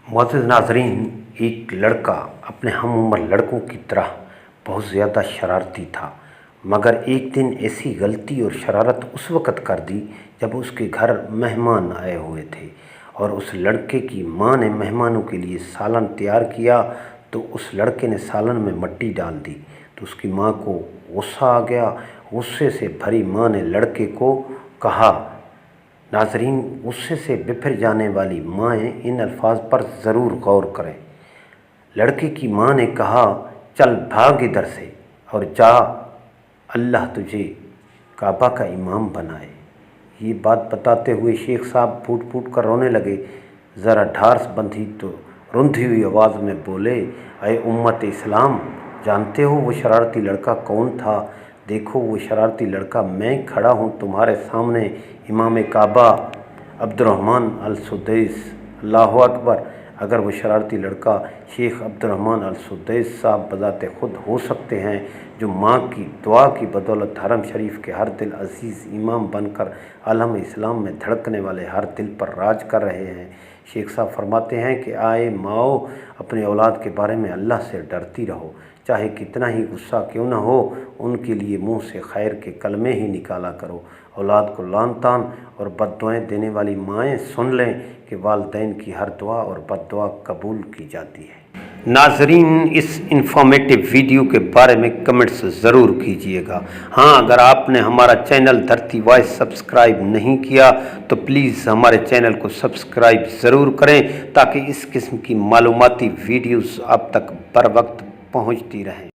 मुअज़्ज़िज़ नाज़रीन, एक लड़का अपने हम उम्र लड़कों की तरह बहुत ज़्यादा शरारती था, मगर एक दिन ऐसी गलती और शरारत उस वक़्त कर दी जब उसके घर मेहमान आए हुए थे और उस लड़के की माँ ने मेहमानों के लिए सालन तैयार किया। तो उस लड़के ने सालन में मिट्टी डाल दी तो उसकी माँ को गुस्सा आ गया। गुस्से से भरी माँ ने लड़के को कहा। नाज़रीन, गुस्से से बिफर जाने वाली माएँ इन अल्फाज पर ज़रूर गौर करें। लड़के की माँ ने कहा, चल भाग इधर से और जा, अल्लाह तुझे काबा का इमाम बनाए। ये बात बताते हुए शेख साहब फूट फूट कर रोने लगे। ज़रा ढार्स बंधी तो रुंधी हुई आवाज़ में बोले, अय उम्मत इस्लाम, जानते हो वो शरारती लड़का कौन था? देखो वो शरारती लड़का मैं खड़ा हूँ तुम्हारे सामने, इमाम काबा अब्दुर्रहमान अल सुदैस। अल्लाहु अकबर। अगर वो शरारती लड़का शेख अब्दुर्रहमान अल सुदैस साहब बजाते खुद हो सकते हैं, जो माँ की दुआ की बदौलत हरम शरीफ के हर दिल अजीज़ इमाम बनकर आलम इस्लाम में धड़कने वाले हर दिल पर राज कर रहे हैं। शेख साहब फरमाते हैं कि आए माओ, अपने औलाद के बारे में अल्लाह से डरती रहो, चाहे कितना ही गुस्सा क्यों ना हो, उनके लिए मुंह से खैर के कलमे ही निकाला करो। औलाद को लान तान और बद्दुआएं देने वाली माएँ सुन लें कि वालिदैन की हर दुआ और बद्दुआ कबूल की जाती है। नाज़रीन, इस इन्फॉर्मेटिव वीडियो के बारे में कमेंट्स ज़रूर कीजिएगा। हाँ, अगर आपने हमारा चैनल धरती वॉइस सब्सक्राइब नहीं किया तो प्लीज़ हमारे चैनल को सब्सक्राइब ज़रूर करें, ताकि इस किस्म की मालूमाती वीडियोस आप तक बर वक्त पहुँचती रहें।